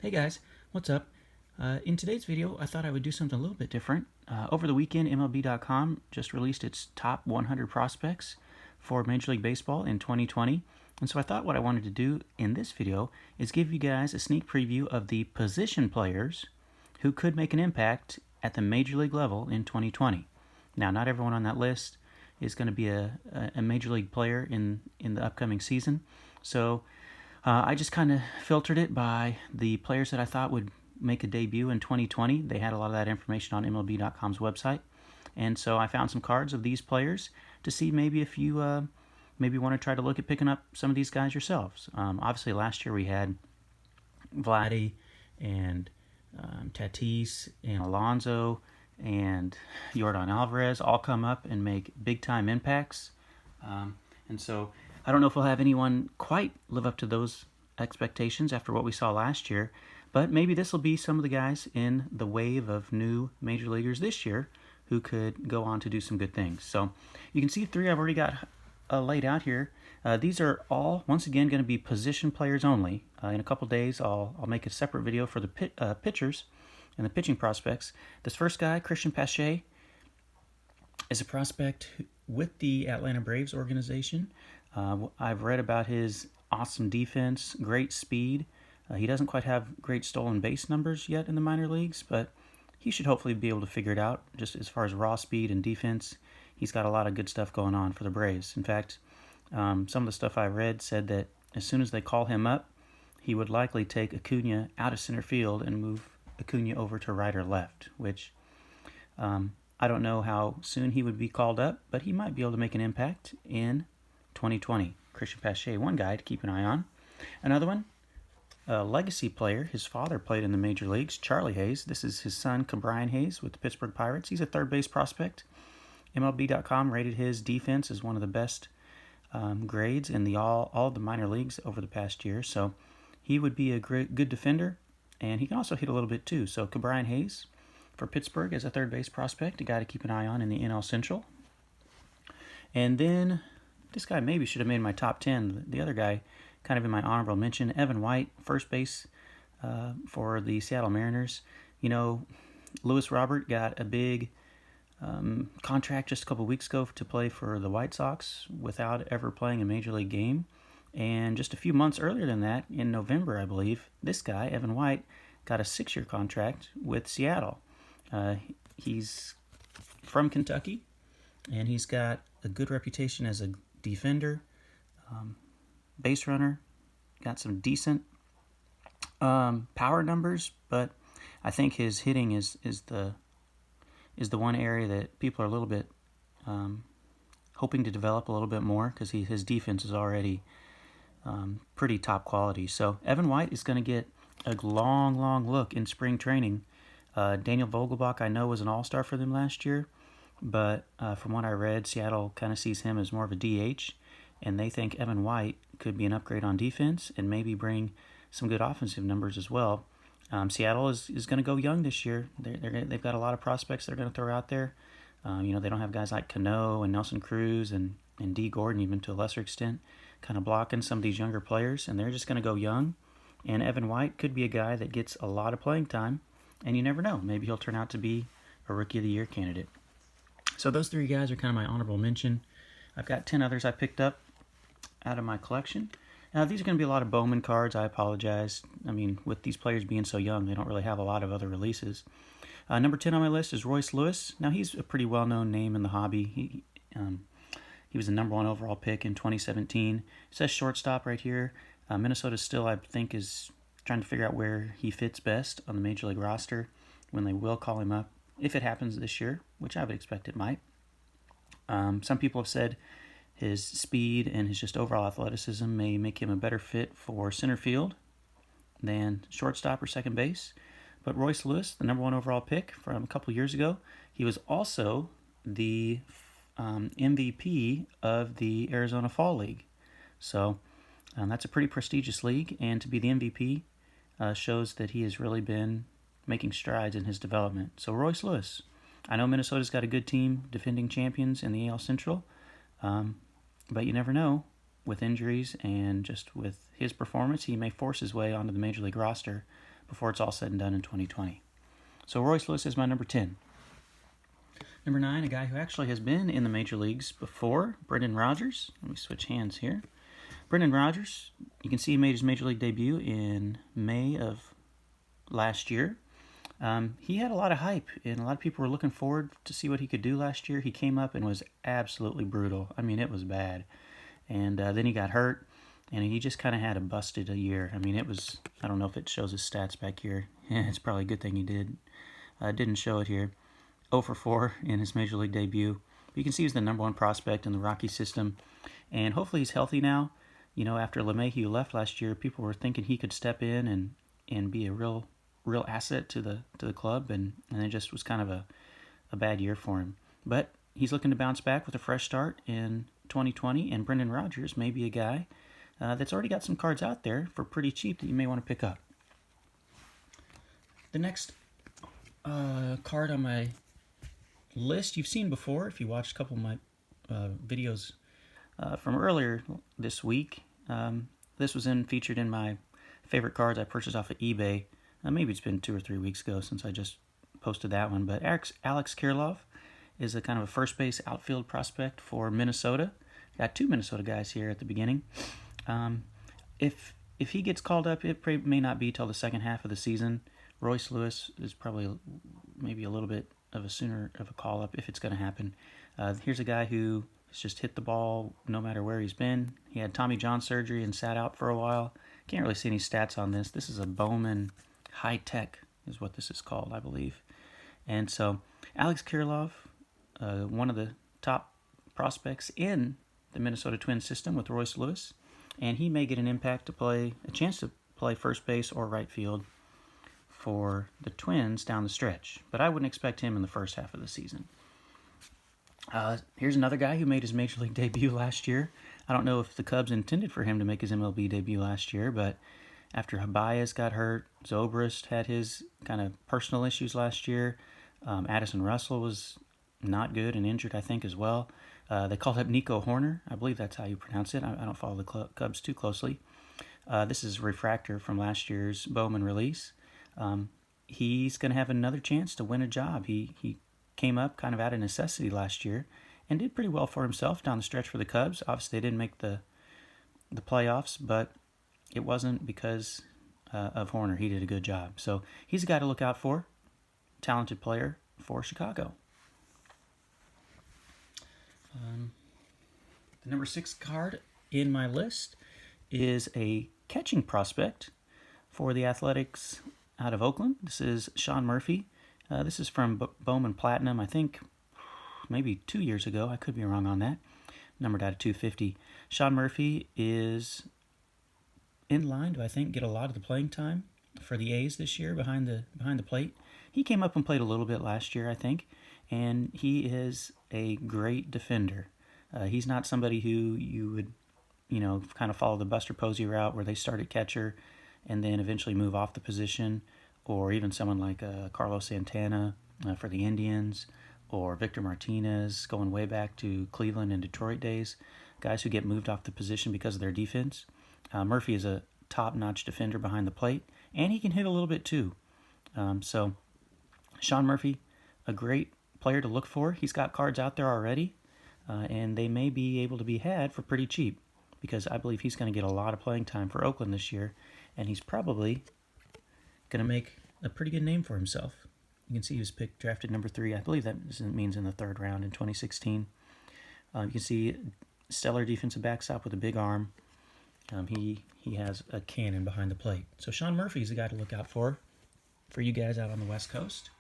Hey guys, what's up? In today's video, I thought I would do something a little bit different. Over the weekend, MLB.com just released its top 100 prospects for Major League Baseball in 2020. And so I thought what I wanted to do in this video is give you guys a sneak preview of the position players who could make an impact at the Major League level in 2020. Now, not everyone on that list is going to be a Major League player in the upcoming season. So I just kind of filtered it by the players that I thought would make a debut in 2020. They had a lot of that information on MLB.com's website. And so I found some cards of these players to see maybe if you maybe want to try to look at picking up some of these guys yourselves. Obviously, last year we had Vladdy and Tatis and Alonso and Yordan Alvarez all come up and make big-time impacts. And so I don't know if we'll have anyone quite live up to those expectations after what we saw last year, but maybe this will be some of the guys in the wave of new major leaguers this year who could go on to do some good things. So you can see three I've already got laid out here. These are all, once again, going to be position players only. In a couple days, I'll make a separate video for the pitchers and the pitching prospects. This first guy, Christian Pache, is a prospect with the Atlanta Braves organization. I've read about his awesome defense, great speed. He doesn't quite have great stolen base numbers yet in the minor leagues, but he should hopefully be able to figure it out just as far as raw speed and defense. He's got a lot of good stuff going on for the Braves. In fact, some of the stuff I read said that as soon as they call him up, he would likely take Acuna out of center field and move Acuna over to right or left, which I don't know how soon he would be called up, but he might be able to make an impact in 2020. Christian Pache, one guy to keep an eye on. Another one, a legacy player. His father played in the major leagues, Charlie Hayes. This is his son, Brian Hayes, with the Pittsburgh Pirates. He's a third base prospect. MLB.com rated his defense as one of the best grades in all the minor leagues over the past year. So he would be a good defender, and he can also hit a little bit too. So Brian Hayes for Pittsburgh as a third base prospect, a guy to keep an eye on in the NL Central. And then this guy maybe should have made my top 10. The other guy, kind of in my honorable mention, Evan White, first base for the Seattle Mariners. You know, Lewis Robert got a big contract just a couple weeks ago to play for the White Sox without ever playing a major league game. And just a few months earlier than that, in November, I believe, this guy, Evan White, got a 6-year contract with Seattle. He's from Kentucky, and he's got a good reputation as a defender, base runner, got some decent power numbers, but I think his hitting is the one area that people are a little bit hoping to develop a little bit more, because his defense is already pretty top quality. So Evan White is going to get a long look in spring training. Daniel Vogelbach, I know, was an all-star for them last year, but from what I read, Seattle kind of sees him as more of a DH, and they think Evan White could be an upgrade on defense and maybe bring some good offensive numbers as well. Seattle is going to go young this year. They've got a lot of prospects they're going to throw out there. They don't have guys like Cano and Nelson Cruz and D. Gordon, even to a lesser extent, kind of blocking some of these younger players, and they're just going to go young. And Evan White could be a guy that gets a lot of playing time, and you never know. Maybe he'll turn out to be a Rookie of the Year candidate. So those three guys are kind of my honorable mention. I've got 10 others I picked up out of my collection. Now, these are going to be a lot of Bowman cards. I apologize. I mean, with these players being so young, they don't really have a lot of other releases. Number 10 on my list is Royce Lewis. Now, he's a pretty well-known name in the hobby. He was the number 1 overall pick in 2017. It says shortstop right here. Minnesota still, I think, is trying to figure out where he fits best on the Major League roster when they will call him up, if it happens this year, which I would expect it might. Some people have said his speed and his just overall athleticism may make him a better fit for center field than shortstop or second base. But Royce Lewis, the number 1 overall pick from a couple years ago, he was also the MVP of the Arizona Fall League. So that's a pretty prestigious league, and to be the MVP shows that he has really been making strides in his development. So Royce Lewis, I know Minnesota's got a good team, defending champions in the AL Central, but you never know. With injuries and just with his performance, he may force his way onto the Major League roster. before it's all said and done in 2020. So Royce Lewis is my number 10. Number 9, a guy who actually has been in the major leagues before, Brendan Rodgers. Let me switch hands here. Brendan Rodgers, you can see he made his major league debut in May of last year. He had a lot of hype, and a lot of people were looking forward to see what he could do last year. He came up and was absolutely brutal. I mean, it was bad. And then he got hurt, and he just kind of had a busted a year. I mean, it was, I don't know if it shows his stats back here. It's probably a good thing he did. Didn't show it here. 0 for 4 in his major league debut. But you can see he's the number 1 prospect in the Rocky system, and hopefully he's healthy now. You know, after LeMahieu left last year, people were thinking he could step in and be a real asset to the club, and it just was kind of a bad year for him. But he's looking to bounce back with a fresh start in 2020, and Brendan Rodgers may be a guy that's already got some cards out there for pretty cheap that you may want to pick up. The next card on my list you've seen before if you watched a couple of my videos from earlier this week. This was featured in my favorite cards I purchased off of eBay. Maybe it's been 2 or 3 weeks ago since I just posted that one. But Alex Kirilloff is a kind of a first base outfield prospect for Minnesota. Got 2 Minnesota guys here at the beginning. If he gets called up, it may not be till the second half of the season. Royce Lewis is probably maybe a little bit of a sooner of a call up if it's going to happen. Here's a guy who has just hit the ball no matter where he's been. He had Tommy John surgery and sat out for a while. Can't really see any stats on this. This is a Bowman High Tech is what this is called, I believe. And so Alex Kirilloff, one of the top prospects in the Minnesota Twins system with Royce Lewis, and he may get a chance to play first base or right field for the Twins down the stretch, but I wouldn't expect him in the first half of the season. Here's another guy who made his major league debut last year. I don't know if the Cubs intended for him to make his MLB debut last year, but after Baez got hurt, Zobrist had his kind of personal issues last year. Addison Russell was not good and injured, I think, as well. They called up Nico Horner. I believe that's how you pronounce it. I don't follow the Cubs too closely. This is a refractor from last year's Bowman release. He's going to have another chance to win a job. He came up kind of out of necessity last year and did pretty well for himself down the stretch for the Cubs. Obviously, they didn't make the playoffs, but it wasn't because of Horner. He did a good job. So he's a guy to look out for. Talented player for Chicago. The number 6 card in my list is a catching prospect for the Athletics out of Oakland. This is Sean Murphy. This is from Bowman Platinum, I think maybe 2 years ago. I could be wrong on that. Numbered out of 250. Sean Murphy is in line to, I think, get a lot of the playing time for the A's this year behind the plate. He came up and played a little bit last year, I think, and he is a great defender. He's not somebody who you would, kind of follow the Buster Posey route where they start at catcher and then eventually move off the position, or even someone like Carlos Santana for the Indians, or Victor Martinez going way back to Cleveland and Detroit days, guys who get moved off the position because of their defense. Murphy is a top-notch defender behind the plate, and he can hit a little bit too. So Sean Murphy, a great player to look for. He's got cards out there already, and they may be able to be had for pretty cheap, because I believe he's going to get a lot of playing time for Oakland this year, and he's probably going to make a pretty good name for himself. You can see he was drafted number 3. I believe that means in the 3rd round in 2016. You can see stellar defensive backstop with a big arm. He has a cannon behind the plate. So Sean Murphy is a guy to look out for you guys out on the West Coast.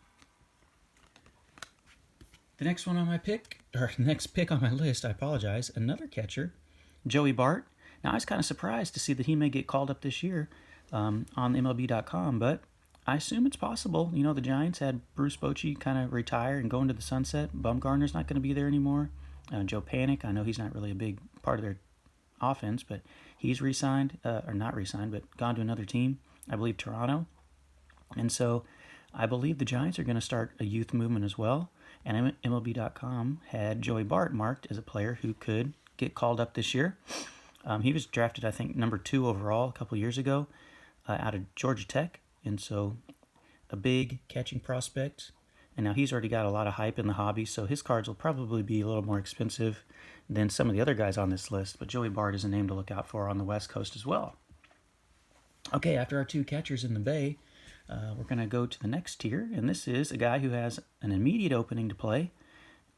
The next pick on my list, I apologize, another catcher, Joey Bart. Now, I was kind of surprised to see that he may get called up this year on MLB.com, but I assume it's possible. The Giants had Bruce Bochy kind of retire and go into the sunset. Bumgarner's not going to be there anymore. Joe Panik, I know he's not really a big part of their offense, but he's re-signed, or not re-signed, but gone to another team, I believe Toronto. And so I believe the Giants are going to start a youth movement as well. And MLB.com had Joey Bart marked as a player who could get called up this year. He was drafted, I think, number 2 overall a couple years ago out of Georgia Tech. and so a big catching prospect. And now he's already got a lot of hype in the hobby, so his cards will probably be a little more expensive than some of the other guys on this list. But Joey Bart is a name to look out for on the West Coast as well. Okay, after our two catchers in the Bay, we're going to go to the next tier, and this is a guy who has an immediate opening to play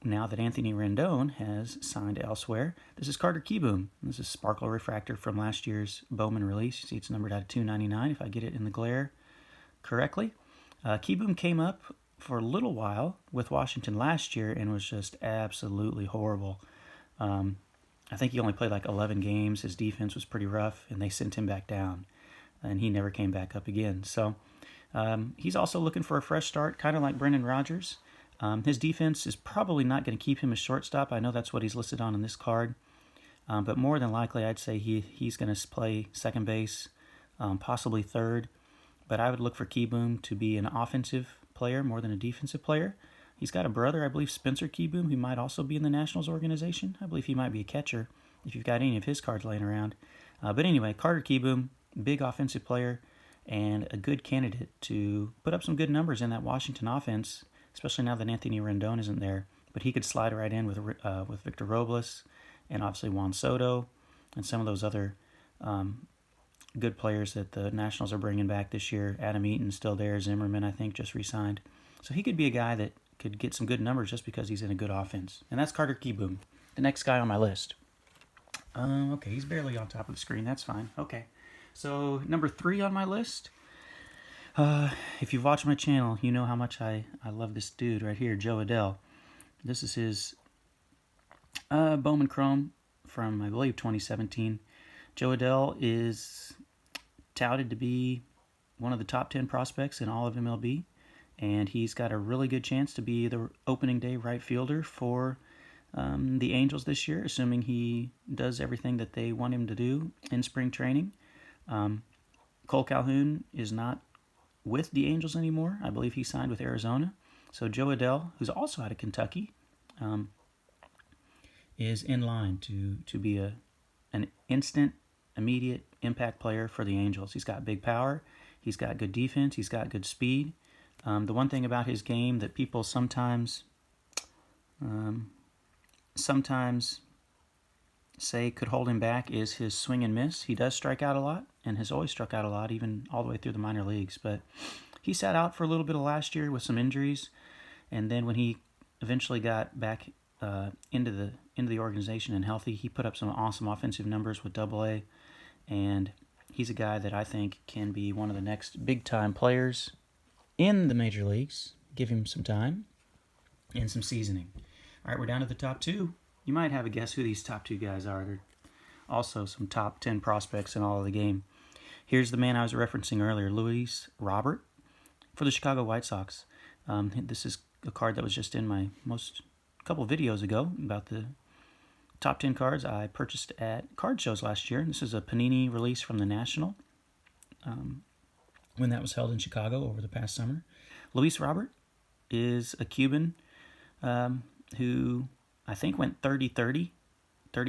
now that Anthony Rendon has signed elsewhere. This is Carter Kieboom. This is Sparkle Refractor from last year's Bowman release. You see it's numbered out of 299 if I get it in the glare correctly. Kieboom came up for a little while with Washington last year and was just absolutely horrible. I think he only played like 11 games. His defense was pretty rough, and they sent him back down, and he never came back up again. So he's also looking for a fresh start, kind of like Brendan Rodgers. His defense is probably not going to keep him as shortstop. I know that's what he's listed on in this card. But more than likely, I'd say he's going to play second base, possibly third. But I would look for Kieboom to be an offensive player more than a defensive player. He's got a brother, I believe, Spencer Kieboom, who might also be in the Nationals organization. I believe he might be a catcher if you've got any of his cards laying around. But anyway, Carter Kieboom, big offensive player and a good candidate to put up some good numbers in that Washington offense, especially now that Anthony Rendon isn't there. But he could slide right in with Victor Robles and obviously Juan Soto and some of those other good players that the Nationals are bringing back this year. Adam Eaton's still there. Zimmerman, I think, just re-signed. So he could be a guy that could get some good numbers just because he's in a good offense. And that's Carter Kieboom, the next guy on my list. Okay, he's barely on top of the screen. That's fine. Okay, so number 3 on my list. If you've watched my channel, you know how much I love this dude right here, Joe Adell. This is his Bowman Chrome from, I believe, 2017. Joe Adell is touted to be one of the top 10 prospects in all of MLB, and he's got a really good chance to be the opening day right fielder for the Angels this year, assuming he does everything that they want him to do in spring training. Cole Calhoun is not with the Angels anymore. I believe he signed with Arizona. So Joe Adell, who's also out of Kentucky, is in line to be an instant, immediate impact player for the Angels. He's got big power. He's got good defense. He's got good speed. The one thing about his game that people sometimes say could hold him back is his swing and miss. He does strike out a lot and has always struck out a lot, even all the way through the minor leagues. But he sat out for a little bit of last year with some injuries, and then when he eventually got back into the organization and healthy, he put up some awesome offensive numbers with Double-A, and he's a guy that I think can be one of the next big-time players in the major leagues. Give him some time and some seasoning. All right, we're down to the top 2. You might have a guess who these top 2 guys are. They're also some top 10 prospects in all of the game. Here's the man I was referencing earlier, Luis Robert, for the Chicago White Sox. This is a card that was just in my couple videos ago about the top 10 cards I purchased at card shows last year. This is a Panini release from the National when that was held in Chicago over the past summer. Luis Robert is a Cuban who I think went 30-30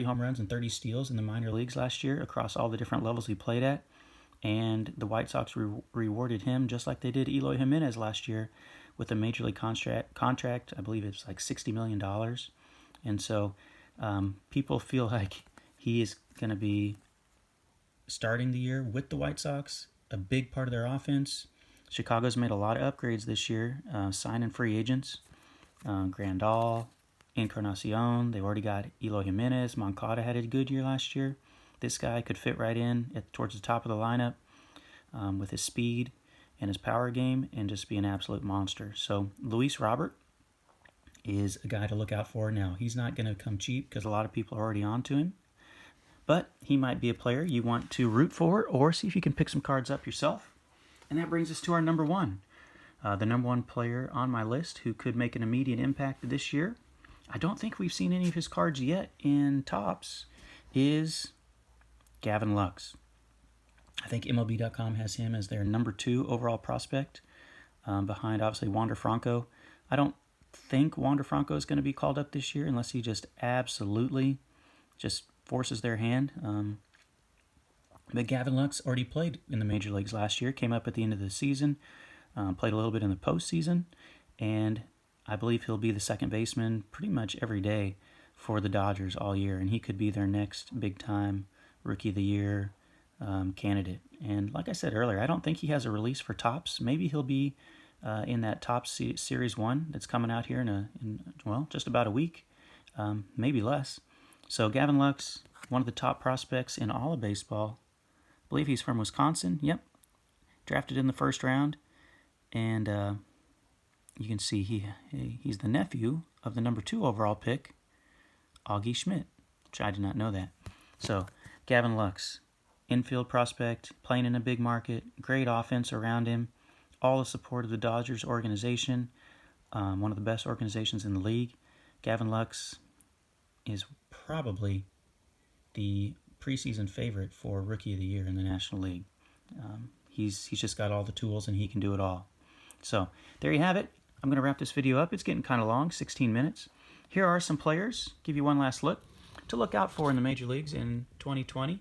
home runs and 30 steals in the minor leagues last year across all the different levels he played at. And the White Sox rewarded him just like they did Eloy Jimenez last year with a major league contract. I believe it's like $60 million. And so people feel like he is going to be starting the year with the White Sox, a big part of their offense. Chicago's made a lot of upgrades this year, signing free agents, Grandal, Encarnacion. They've already got Eloy Jimenez. Moncada had a good year last year. This guy could fit right in towards the top of the lineup with his speed and his power game and just be an absolute monster. So Luis Robert is a guy to look out for. Now, he's not going to come cheap because a lot of people are already on to him, but he might be a player you want to root for or see if you can pick some cards up yourself. And that brings us to our number 1. The number 1 player on my list who could make an immediate impact this year, I don't think we've seen any of his cards yet in Topps, is Gavin Lux. I think MLB.com has him as their number 2 overall prospect, behind obviously Wander Franco. I don't think Wander Franco is going to be called up this year unless he just absolutely just forces their hand. But Gavin Lux already played in the major leagues last year, came up at the end of the season, played a little bit in the postseason, and I believe he'll be the second baseman pretty much every day for the Dodgers all year, and he could be their next big-time Rookie of the Year candidate. And like I said earlier, I don't think he has a release for Topps. Maybe he'll be in that Topps Series 1 that's coming out here in just about a week, maybe less. So Gavin Lux, one of the top prospects in all of baseball. I believe he's from Wisconsin. Yep, drafted in the first round, and you can see he's the nephew of the number 2 overall pick, Augie Schmidt, which I did not know that. So Gavin Lux, infield prospect, playing in a big market, great offense around him, all the support of the Dodgers organization, one of the best organizations in the league. Gavin Lux is probably the preseason favorite for Rookie of the Year in the National League. He's just got all the tools and he can do it all. So there you have it. I'm going to wrap this video up. It's getting kind of long, 16 minutes. Here are some players, give you one last look, to look out for in the major leagues in 2020.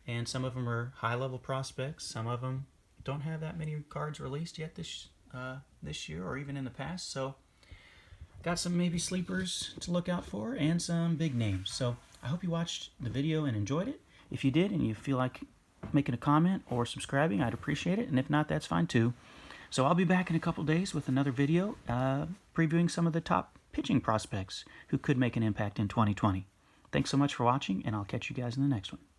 And some of them are high-level prospects. Some of them don't have that many cards released yet this year or even in the past. So got some maybe sleepers to look out for and some big names. So I hope you watched the video and enjoyed it. If you did and you feel like making a comment or subscribing, I'd appreciate it. And if not, that's fine too. So I'll be back in a couple days with another video previewing some of the top pitching prospects who could make an impact in 2020. Thanks so much for watching, and I'll catch you guys in the next one.